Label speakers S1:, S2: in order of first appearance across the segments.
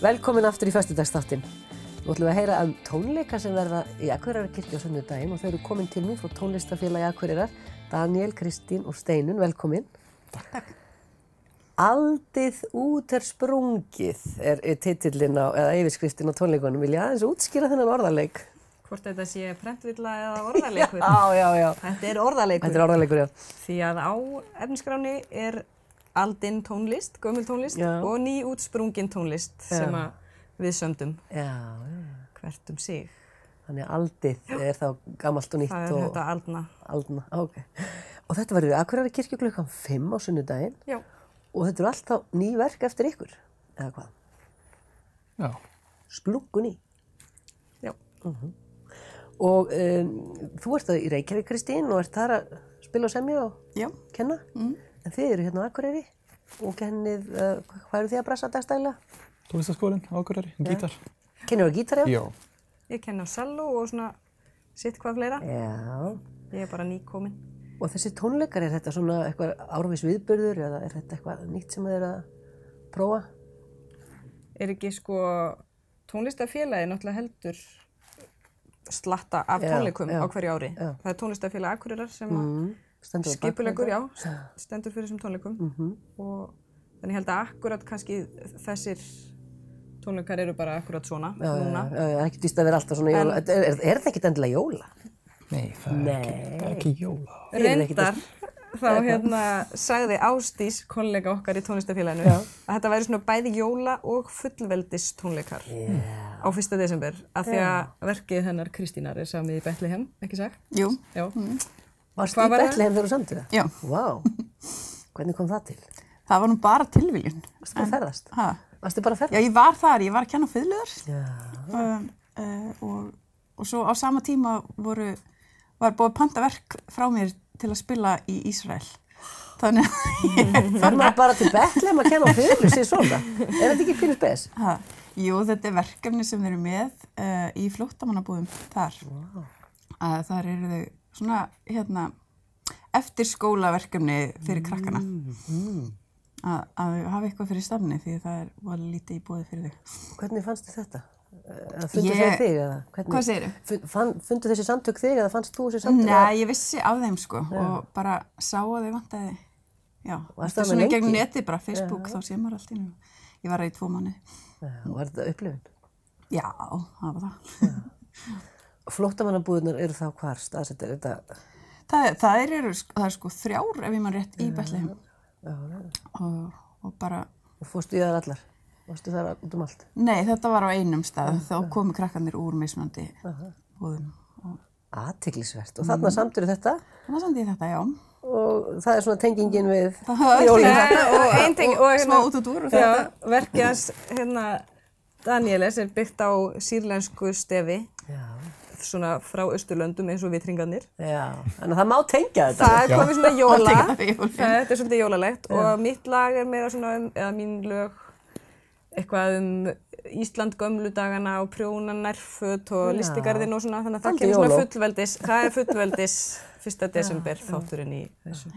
S1: Velkomin aftur í föstudagsþáttinn. Nú ætlum við að heyra tónleika sem verða í Akureyrarkirkju á sunnudaginn og þau eru komin til mín frá tónlistarfélagi Akureyrar, Daniel, Kristín og Steinunn. Velkomin.
S2: Takk.
S1: Aldið út sprungið titillinn eða yfirskriftin á tónleikunum. Vil ég aðeins útskýra þennan orðaleik?
S2: Hvort þetta sé prentvilla eða orðaleikur?
S1: Já.
S2: Þetta er orðaleikur.
S1: Þetta er orðaleikur, já.
S2: Því að á efnisskráni er aldin tónlist, gömul tónlist og ný útsprungin tónlist sem við sömdum hvert sig.
S1: Þannig að aldið er þá gamalt og nýtt.
S2: Það er þetta aldna.
S1: Aldna, ok. Og þetta verður í Akureyrarkirkju klukkan 5 á sunnudaginn.
S2: Já.
S1: Og þetta eru allt þá ný verk eftir ykkur, eða hvað?
S3: Já.
S1: Splungun í.
S2: Já.
S1: Og þú ert í Reykjavík, Kristín, og ert þar að spila og semja og kenna. En þið eru hérna á Akureyri og kennið, hvað eru þið að brasa dagstælega?
S3: Tónlistarskólinn á Akureyri, gítar.
S1: Kennir á gítar, já?
S3: Já.
S2: Ég kenni á selló og svona sitt hvað fleira.
S1: Já.
S2: Ég er bara nýkomin.
S1: Og þessi tónleikar, er þetta svona eitthvað árviss viðburður eða er þetta eitthvað nýtt sem þið eru að prófa?
S2: Er ekki sko tónlistarfélagi náttúrulega heldur slatta af tónleikum á hverju ári. Það er tónlistarfélag Akureyrar sem skipuleggur, stendur fyrir þessum tónleikum og þannig ég held að akkurat kannski þessir tónleikar eru bara akkurat svona núna.
S1: Já, ekki víst að vera alltaf svona jóla. Er þetta ekkert endilega jóla?
S3: Nei, það er ekki jóla.
S2: Reyndar þá sagði Ásdís, kollega okkar í tónlistarfélaginu, að þetta væri svona bæði jóla og fullveldis tónleikar á 1. desember, af því að verkið hennar Kristínar er samið í Bethlehem, ekki sagt?
S4: Jú.
S2: Já.
S1: Varstu í Bethlehem þegar þú samtir það?
S4: Já.
S1: Vá. Hvernig kom það til?
S4: Það var nú bara tilviljun.
S1: Varstu bara að ferðast? Varstu bara að ferðast?
S4: Já, ég var þar. Ég var að kenna fiðluður.
S1: Já.
S4: Og svo á sama tíma var búið að panta verk frá mér til að spila í Ísrael. Þannig að
S1: Fer maður bara til Bethlehem að kenna á fiðlu, sér svona? Er þetta ekki pínu spes?
S4: Jú, þetta er verkefni sem þeir eru með í flóttamannabúðum þar. Þar eru þau svona, eftir skólaverkefni fyrir krakkana. Að hafa eitthvað fyrir stafni, því það er alveg lítið í boði fyrir þig.
S1: Hvernig fannst þið þetta? Fundu þeir þig eða?
S4: Hvað segirðu?
S1: Fundu þessi samtök þig eða fannst þú þessi samtök?
S4: Nei, ég vissi af þeim sko og bara sá að þau vantaði. Já, þetta er svona gegnum netið, bara Facebook, þá sé maður allt í nú. Ég var í 2 mánuði.
S1: Og var þetta upplifun?
S4: Já, það var það.
S1: Flóttamannabúðirnar eru þá hvar staðsettir?
S4: Það er sko 3 ef ég man rétt í Bethlehem. Og bara...
S1: Og fórstu í þar allar? Varstu þar út allt?
S4: Nei, þetta var á einum stað. Þá komu krakkarnir úr mismunandi búðum.
S1: Athyglisvert. Og þarna samtirðu þetta?
S4: Þarna samti ég þetta, já.
S1: Og það er svona tengingin við
S2: jólin. Og ein tenging.
S4: Smá út og úr og þetta.
S2: Verkið hans, Danieles er byggt á sýrlensku stefi.
S1: Já.
S2: Svona frá Austurlöndum eins og vitringarnir.
S1: Já, þannig að það má tengja þetta.
S2: Það er komið svona jóla. Þetta er svolítið jólalegt og mitt lag er meira svona eða mín lög, eitthvað Ísland gömlu dagana og prjóna nærföt og listigarðin og svona, þannig að það kemur svona fullveldis, það er fullveldis 1. desember þátturinn í þessu.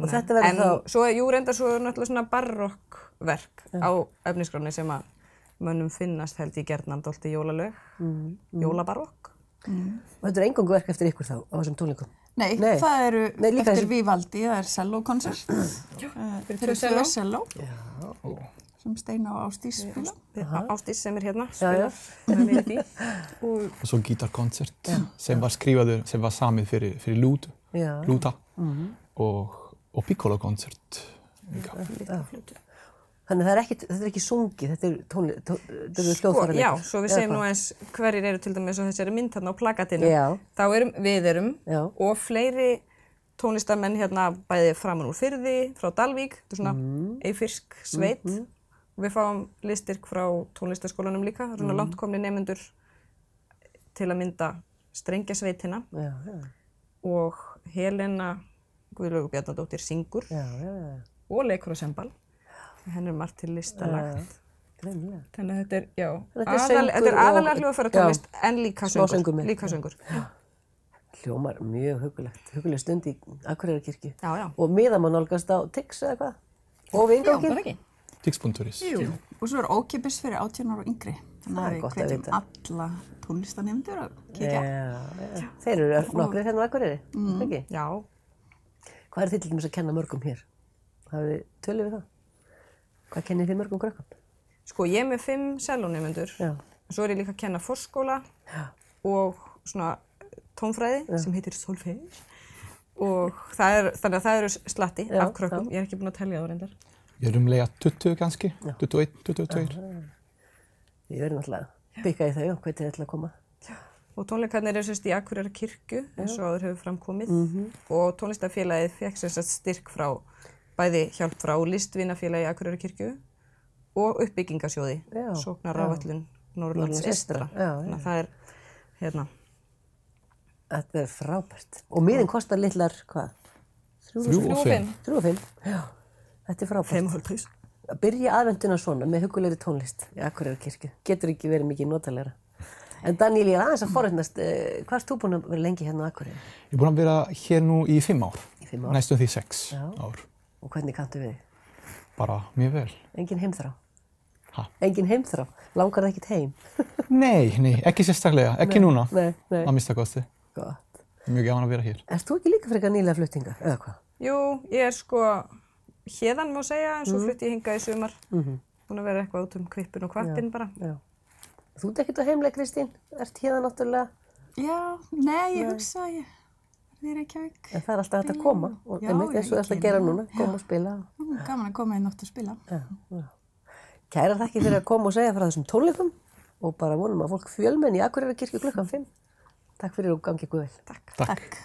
S1: Og þetta verður þá...
S2: En svo, reyndar svo náttúrulega svona barokkverk á efnisskráni sem að mönnum finnast held ég gjarnan dálítið jólalög, jólabarokk.
S1: Og þetta eingöngu verk eftir ykkur þá á þessum tónleikum?
S4: Nei, það eru eftir Vivaldi, það er sellókonsert. Fyrir 2 selló. Sem Steina og Ásdís spila.
S2: Ásdís sem er hérna, spilar.
S3: Og svo gítarkoncert sem var skrifaður, sem var samið fyrir lúta og piccolo-koncert.
S1: Þannig að þetta er ekki sungið, þetta er hljóðfæraleikar.
S2: Já, svo við segjum nú eins hverjir eru til dæmis og þessari mynd þarna á plakatinu. Þá við og fleiri tónlistarmenn hérna bæði framan úr Firði, frá Dalvík, þetta er svona eyfirsk sveit. Og við fáum liðstyrk frá tónlistarskólanum líka, það er svona langt komni nemendur til að mynda strengjasveitina. Og Helena Guðlaugur Bjarnadóttir syngur og leikur á sembal. Henni er margt til listalagt. Þannig að þetta er, þetta er aðalega hljóðfæratónlist en líka söngur.
S1: Hljómar mjög huguleg stund í Akureyrarkirkju.
S2: Já, já.
S1: Og miða má nálgast á Tix eða hvað? Og við innganginn?
S3: Tix.is.
S4: Jú, og svo ókeypis fyrir 18 ára og yngri. Þannig að við hvetjum alla tónlistanemndur að kíkja.
S1: Já. Þeir eru nokkrir hérna á Akureyri, ekki?
S2: Já.
S1: Hvað er þið til dæmis að kenna mörgum hér? Hafið þið tölur við það? Hvað kennið þið mörgum krökkum?
S2: Sko, ég er með 5 sellónemendur. Já. Svo er ég líka að kenna forskóla og svona tónfræði sem heitir solfège. Og þannig að það eru slatti af krökkum. Ég er ekki búin að telja það reyndar.
S3: Ég er umlega 20 kannski, 21, 22.
S1: Ég verður náttúrulega að bygga í þau og hvernig þið ætla að koma.
S2: Og tónleikarnir eru í Akureyrarkirkju eins og áður hefur framkomið. Og tónlistafélagið fékk styrk frá bæði hjálp frá listvinafélagi Akureyrarkirkju og uppbyggingarsjóði, sóknaráætlun Norðurlands eystra. Þannig að það er hérna.
S1: Þetta er frábært. Og miðinn kostar litlar hvað?
S3: 3 og 5.
S1: 3 og 5, já. Þetta er frábært.
S2: 5,5 prís.
S1: Að byrja aðvenduna svona með hugulegri tónlist í Akureyrarkirkju getur ekki verið mikið notalegra. En Daníel, ég er aðeins að forvitnast, hvað ert þú búin að vera lengi hérna á Akureyri?
S3: Ég er búin að vera hér nú í 5 ár.
S1: Í 5 ár?
S3: Næstum því 6 ár.
S1: Og hvernig kanntu við þig?
S3: Bara mjög vel.
S1: Engin heimþrá?
S3: Ha?
S1: Engin heimþrá? Langar það ekkert heim?
S3: Nei, ekki sérstaklega, ekki núna.
S1: Nei.
S3: Að mista kosti.
S1: Gott.
S3: Mjög gaman að vera hér.
S1: Erst þú ekki líka frekar nýlega fluttinga, eða hvað?
S2: Jú, ég er sko héðan má segja, en svo flutti ég hingað í sumar. Búin að vera eitthvað út Kvippinn og Hvappinn bara.
S1: Já. Þú ert ekkert á heimleið, Kristín? Ert héðan náttúrulega?
S4: Já, nei, ég hugsa að ég verði í Reykjavík.
S1: En það er alltaf hægt að koma og einmitt eins og þetta að gera núna, koma og spila.
S4: Gaman að koma inn oft að spila.
S1: Kærar þakkir fyrir að koma og segja frá þessum tónleikum og bara vonum að fólk fjölmenni í Akureyrarkirkju klukkan 5. Takk fyrir og gangi ykkur vel.
S3: Takk.